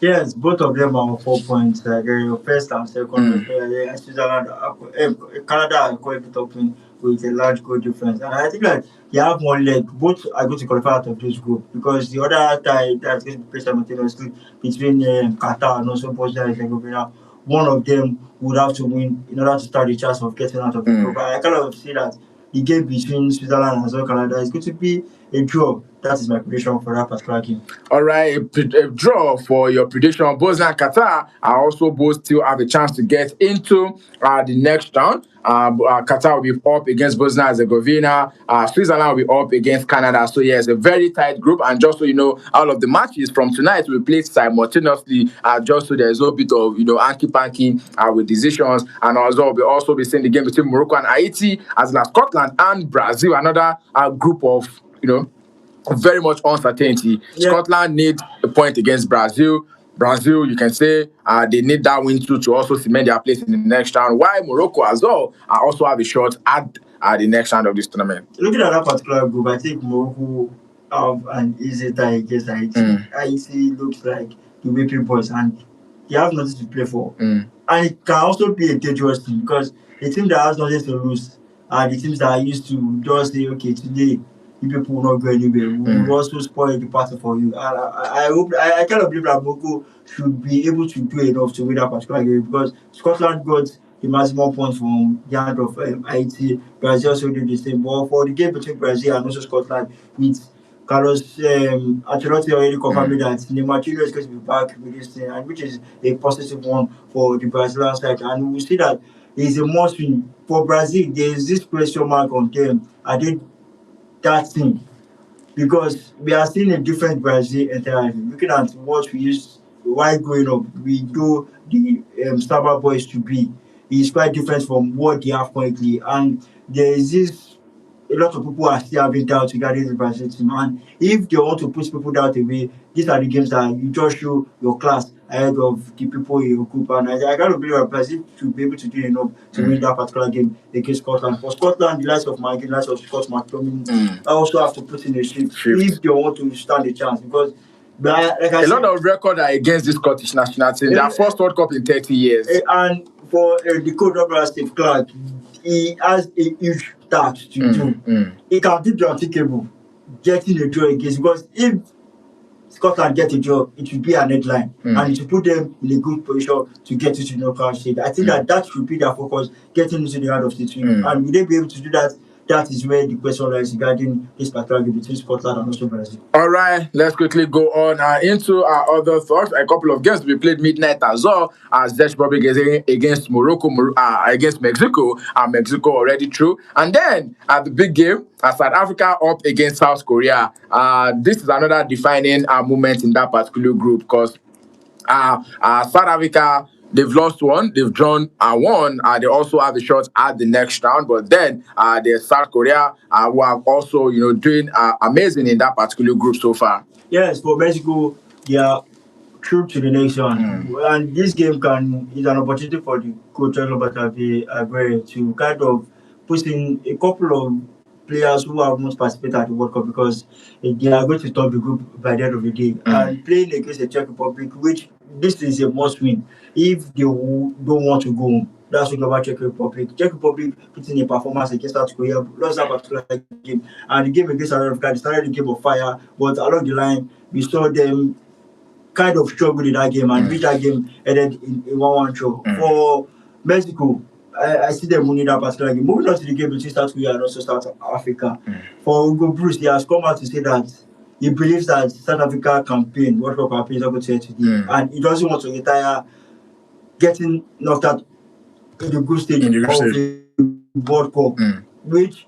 Yes, both of them are on 4 points. Like first and second, Switzerland, Canada are quite top with a large goal difference, and I think like they have one leg. Both are going to qualify out of this group because the other tie that's going to be played simultaneously between Qatar and also Bosnia and Herzegovina. One of them would have to win in order to start the chance of getting out of the group. But I kind of see that the game between Switzerland and South Canada is going to be a draw. That is my prediction for that particular game. All right, a draw for your prediction. Bosnia and Qatar are also both still have a chance to get into the next round. Qatar will be up against Bosnia and Herzegovina. Switzerland will be up against Canada. So yes, a very tight group. And just so you know, all of the matches from tonight will be played simultaneously. Just so there's no bit of hanky-panky with decisions. And also we'll also be seeing the game between Morocco and Haiti, as well as Scotland and Brazil. Another group of very much uncertainty. Yeah. Scotland need a point against Brazil. Brazil, you can say they need that win too to also cement their place in the next round. While Morocco as well also have a shot at the next round of this tournament. Looking at that particular group, I think Morocco have an easy tie against Haiti. Haiti looks like the whipping boys and they have nothing to play for. And it can also be a dangerous team because a team that has nothing to lose are the teams that are used to just say, okay, today people will not go anywhere. We will also spoil the party for you. And I kind of believe that Morocco should be able to do enough to win that particular game because Scotland got the maximum points from the hand of Haiti. Brazil also did the same. But for the game between Brazil and also Scotland, with Carlos Ancelotti already confirmed that Neymar Martinez is going to be back with this thing, and which is a positive one for the Brazilian side. And we will see that there is a must win. For Brazil, there is this question mark on them. I did that thing because we are seeing a different Brazil entirely. Looking at what we used while growing up, we do the Star Boys to be. It's quite different from what they have currently, and there is this. A lot of people are still having doubts regarding the Brazil team, and if they want to push people doubt away, these are the games that you just show your class ahead of the people in your group. And I gotta believe that Brazil should be able to do enough to win that particular game against Scotland. For Scotland, the likes of Maggie, the likes of Scott McTominay, I also have to put in a shift if they want to stand a chance because. But like a lot of records are against this Scottish national team. Their first World Cup in 30 years. And for the coach, Steve Clark, he has a huge task to do. He can do the unthinkable, getting a draw against. Because if Scotland get a draw, it will be an headline, and it will put them in a good position to get into the knockout stage. I think that should be their focus, getting into the round of 16. And will they be able to do that? That is where the question lies regarding this particular game between Scotland and also Brazil. All right, let's quickly go on into our other thoughts. A couple of games we played midnight as well, as Czech Republic against Morocco, against Mexico, and Mexico already through. And then at the big game, South Africa up against South Korea. This is another defining moment in that particular group because South Africa. They've lost one, they've drawn one. They also have a shot at the next round. But then there's South Korea, who have also, doing amazing in that particular group so far. Yes, for Mexico, they are through to the next round. And this game is an opportunity for the coach Robert Aguirre to kind of put in a couple of players who have not participated at the World Cup because they are going to top the group by the end of the day. And playing against the Czech Republic, which this is a must win if they don't want to go home. That's what about Czech Republic. Czech Republic put in a performance against South Korea, lost that particular game. And the game against South Africa, they started the game of fire, but along the line, we saw them kind of struggled in that game, and which that game ended in 1-1 draw. For Mexico, I see them winning that particular game. Moving on to the game between South Korea and also South Africa. For Hugo Bruce, he has come out to say that he believes that South Africa campaign, World Cup campaign, is not going to end today, and he doesn't want to retire getting knocked out in the group stage of the World Cup, which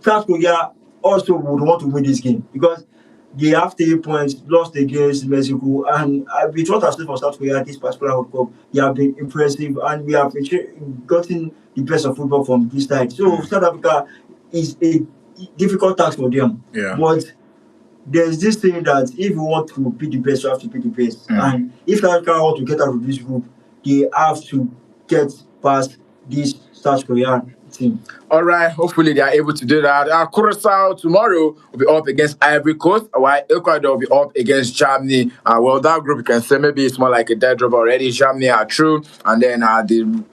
South Korea also would want to win this game because they have 3 points, lost against Mexico, and with what I've seen from South Korea this particular World Cup, they have been impressive, and we have gotten the best of football from this side. So South Africa is a difficult task for them, but there's this thing that if you want to be the best, you have to be the best, and if South Africa want to get out of this group, they have to get past this South Korean team. All right, hopefully they are able to do that. Curacao tomorrow will be up against Ivory Coast, while Ecuador will be up against Germany. Well, that group you can say maybe it's more like a dead drop already. Germany are through, and then the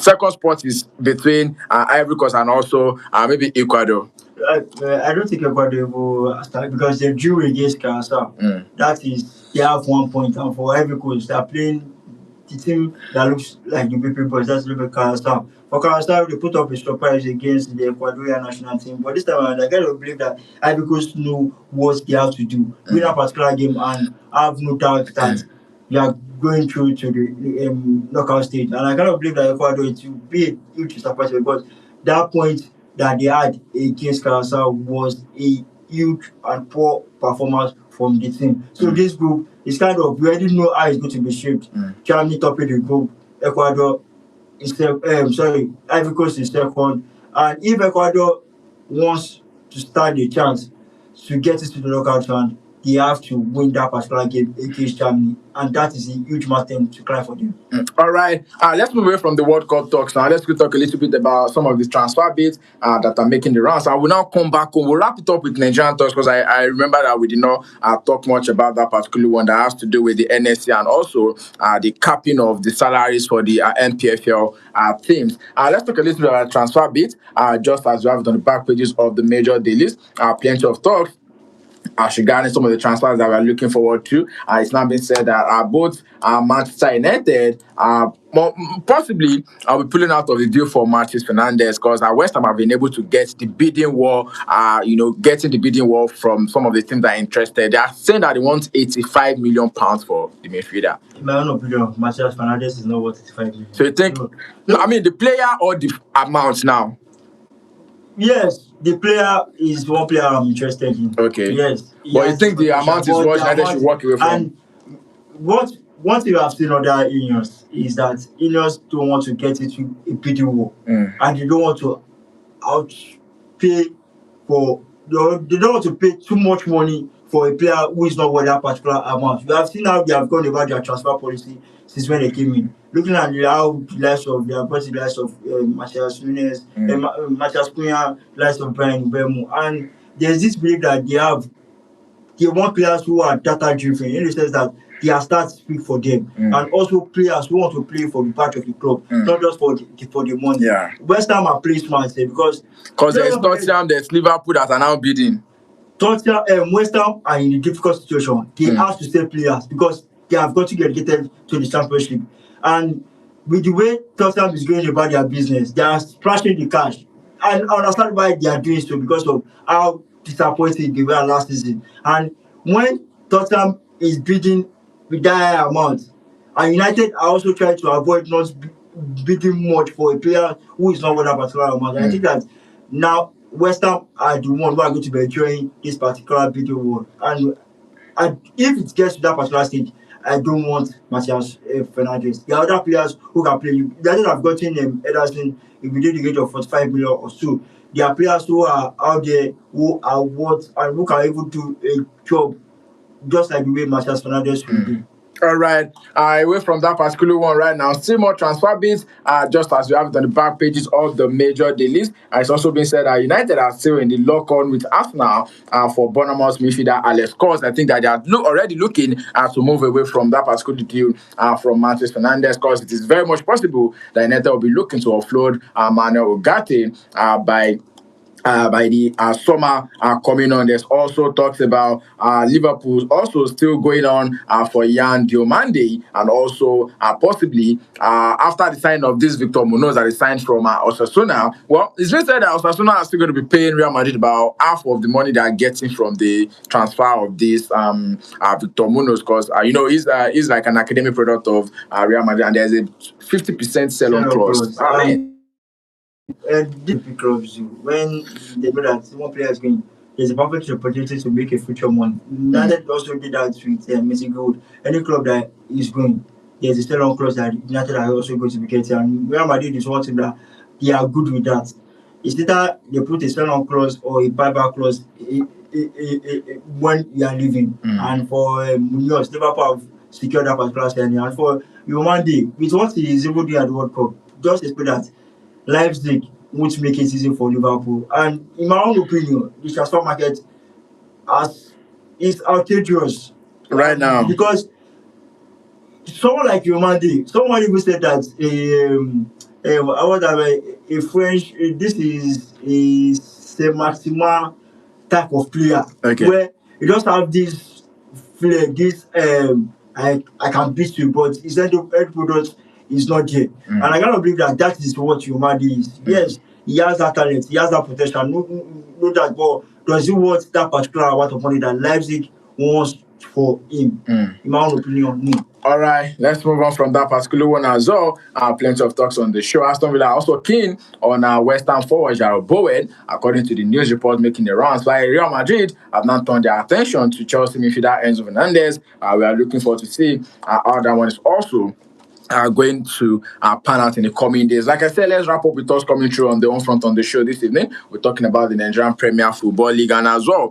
second spot is between Ivory Coast and also maybe Ecuador. I don't think Ecuador will start because they drew against Curacao. That is, they have 1 point, and for Ivory Coast, they are playing the team that looks like the BP boys. That's Rebecca Curacao. For Curacao, they put up a surprise against the Ecuadorian national team. But this time around, I kind of believe that Ivory Coast know what they have to do. Win a particular game and have no doubt that they are going through to the knockout stage. And I kind of believe that Ecuador it will be a huge disappointment because that point that they had against Curacao was a huge and poor performance from the team. So this group is kind of, we already know how it's going to be shaped. Germany topping the group, Ecuador is Ivory Coast is second. And if Ecuador wants to stand a chance to get into the knockout round, they have to win that particular game against Germany, and that is a huge mountain to climb for them. All right, let's move away from the World Cup talks now. Let's go talk a little bit about some of the transfer bids that are making the rounds. I will now come back home. We'll wrap it up with Nigerian talks because I remember that we did not talk much about that particular one that has to do with the NSC and also the capping of the salaries for the NPFL teams. Let's talk a little bit about transfer bids, just as we have it on the back pages of the major dailies. Plenty of talks regarding some of the transfers that we're looking forward to. It's now been said that both Manchester United possibly will be pulling out of the deal for Martins Fernandes because West Ham have been able to get the bidding war, getting the bidding war from some of the teams that are interested. They are saying that they want £85 million for the midfielder. My own opinion, Martins Fernandes is not worth 85 million. So you think, the player or the amount now? Yes, the player is one player I'm interested in. Okay. Yes. But you think the amount is what United should walk away from? And what you have seen other Ineos is that Ineos don't want to get into a bidding war. And they don't want to outpay for, they don't want to pay too much money for a player who is not worth that particular amount. We have seen how they have gone about their transfer policy since when they came in. Looking at how the likes of Matthias Nunes, Matthias Cunha, the likes of Brian Mbeumo, and there's this belief that they want players who are data driven in the sense that their stats speak for them, and also players who want to play for the back of the club, not just for the money. Yeah. West Ham are playing smart because there's Tottenham, there's Liverpool that are now bidding. Tottenham, West Ham are in a difficult situation. They have to sell players because they have got to get relegated to the Championship. And with the way Tottenham is going about their business, they are splashing the cash. And I understand why they are doing so because of how disappointing they were last season. And when Tottenham is bidding with that high amount, and United are also trying to avoid not bidding much for a player who is not worth that particular amount. I think that now West Ham are the one who are going to be enjoying this particular bidding war. And if it gets to that particular stage, I don't want Matthias Fernandes. There are other players who can play. They have gotten Ederson within the range of 45 million or so. There are players who are out there who are worth and who can even do a job just like the way Matthias Fernandes will do. All right. Away from that particular one right now, still more transfer bids, just as we have it on the back pages of the major dailies. It's also been said that United are still in the lock-on with Arsenal for Bournemouth midfielder Alex Scott. I think that they are already looking to move away from that particular deal from Matheus Fernandes, because it is very much possible that United will be looking to offload Manuel Ugarte by the summer coming on. There's also talks about Liverpool also still going on for Yan Diomande, and also possibly after the signing of this Victor Munoz that is signed from Osasuna. Well, it's been said that Osasuna are still going to be paying Real Madrid about half of the money they are getting from the transfer of this Victor Munoz, because he's like an academic product of Real Madrid, and there's a 50% sell-on clause. Different clubs when they know that one player is going, there's a perfect opportunity to make a future money. United also did that with Messi Gold. Any club that is going, there's a sell-on clause that United are also going to be getting. And Real Madrid is one team that they are good with that. It's either they put a sell-on clause or a buyback clause when you are leaving. And for Munoz, Liverpool have secured that particular signing. And for Diomande, with what he is able to do at the World Cup, just expect that Leipzig won't make it easy for Liverpool. And in my own opinion, the transfer market is outrageous right now, because someone like Diomande, someone even said that a French, this is a Saint-Maximin type of player, where you just have this flair, this I can beat you, but his end product is not there. And I cannot believe that is what Diomande is. Yes, he has that talent, he has that potential, no that, but does he want that particular amount of money that Leipzig wants for him? In my own opinion, no. All right, let's move on from that particular one as well. Plenty of talks on the show. Aston Villa are also keen on West Ham forward Jarrod Bowen, according to the news report making the rounds. While Real Madrid have now turned their attention to Chelsea midfielder Enzo Fernandez. We are looking forward to see how that one is also going to pan out in the coming days. Like I said, let's wrap up with us coming through on the on front on the show this evening. We're talking about the Nigerian Premier Football League, and as well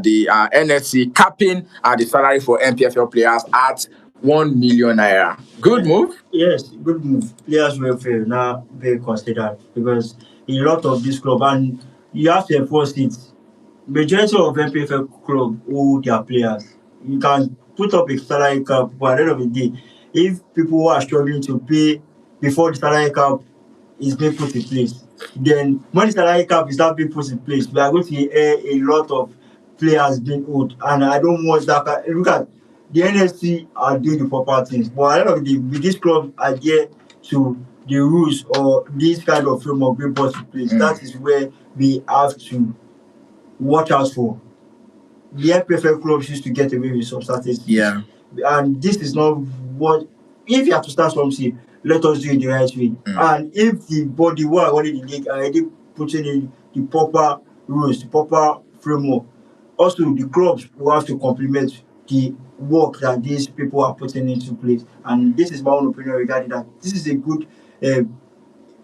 the NSC capping the salary for NPFL players at 1 million naira. Good move? Yes, good move. Players welfare now very considered, because in a lot of this club, and you have to enforce it. Majority of NPFL club owe their players. You can put up a salary cap, but at the end of the day, if people who are struggling to pay before the salary cap is being put in place, then when the salary cap is not being put in place, we are going to hear a lot of players being owed. And I don't want that. Look at the NFC are doing the proper things, but at the end of the day, with this club adhere to the rules or this kind of framework being put in place, that is where we have to watch out for. The NPFL clubs used to get away with some certain things. Yeah. And this is not what, if you have to start something, let us do it the right way. And if the body who are running the league are already putting in the proper rules, the proper framework, also the clubs will have to complement the work that these people are putting into place. And this is my own opinion regarding that. This is a good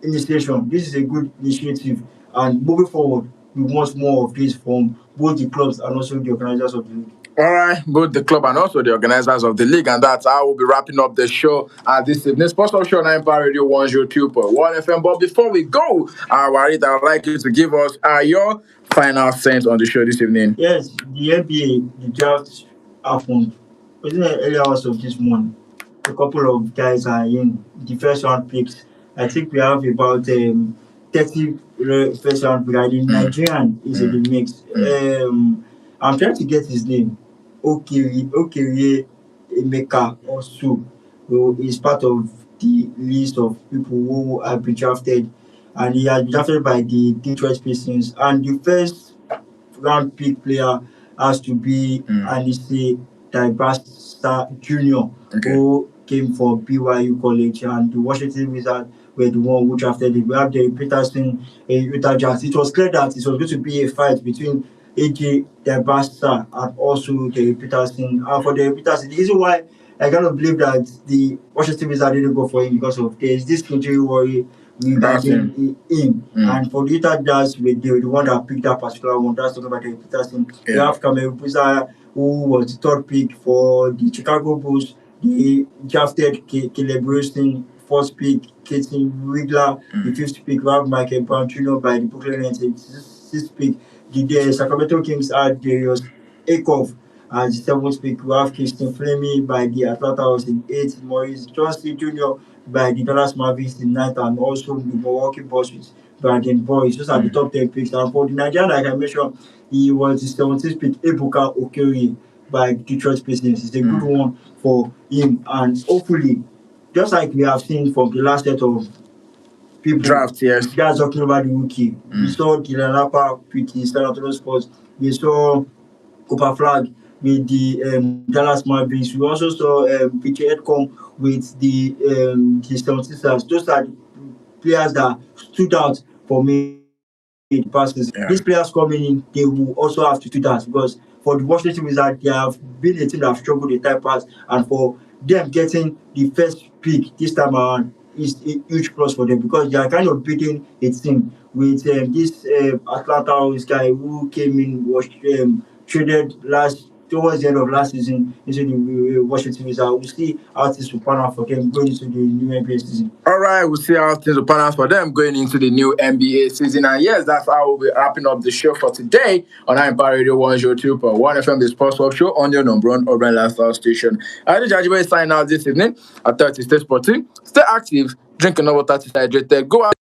initiation. This is a good initiative. And moving forward, we want more of this from both the clubs and also the organizers of the league. All right, both the club and also the organizers of the league, and that's how we'll be wrapping up the show this evening. Sports Talk Show 9 Power Radio 102.1 FM. But before we go, Warid, I would like you to give us your final sense on the show this evening. Yes, the NBA, the draft happened within the early hours of this morning. A couple of guys are in the first round picks. I think we have about 30 first round picks. The Nigerian is in the mix. I'm trying to get his name. Okere Emeka also, who is part of the list of people who have been drafted, and he has been drafted by the Detroit Pistons. And the first round pick player has to be Anise Dibasta Jr., who came from BYU College, and the Washington Wizards were the one who drafted him. We have Derek Peterson in Utah Jazz. It was clear that it was going to be a fight between AJ Dibasta and also Derek Peterson. And for Derek Peterson, the reason why I cannot believe that the Washington Wizards didn't go for him, because of there's this injury worry regarding him. And for the Utah Jazz, they were the one that picked that particular one. That's talking about Derek Peterson. We have Cameron Buzzer, who was the third pick for the Chicago Bulls. They drafted Caleb Wilson, first pick, Keaton Wigler, the fifth pick, we have Michael Brown Jr. by the Brooklyn Nets, sixth pick. The Sacramento Kings had Darius Akoff as the seventh pick. We have Christian Fleming by the Atlanta Hawks in eighth, Maurice Johnson Jr. by the Dallas Mavericks in ninth, and also the Milwaukee Bucks with Brandon Boyce. Those are the top 10 picks. And for the Nigerian, like I mentioned, he was the 17th pick, Ebuka Okoye by Detroit Pistons. It's a good one for him, and hopefully, just like we have seen from the last set of people, Draft, yes. Guys talking about the rookie. We saw Dylan Lapa with the San Antonio Spurs. We saw Cooper Flag with the Dallas Mavericks. We also saw Peter Edcom with the 76ers. Those are the players that stood out for me in the past season. Yeah. These players coming in, they will also have to do that, because for the Washington Wizards, they have been a team that have struggled in time past, and for them getting the first pick this time around is a huge plus for them, because they are kind of beating a team with this Atlanta Hawks guy who came in, was traded towards the end of last season into the Washington Wizards. We'll see how things will pan out for them going into the new NBA season. All right, we'll see how things will pan out for them going into the new NBA season. And yes, that's how we'll be wrapping up the show for today on Empire Radio 102.1 FM, the Sports Talk Show on your number one urban lifestyle station. I did Jajibe sign out this evening at 30 Stay Sporting. Stay active, drink enough water to stay hydrated. Go out.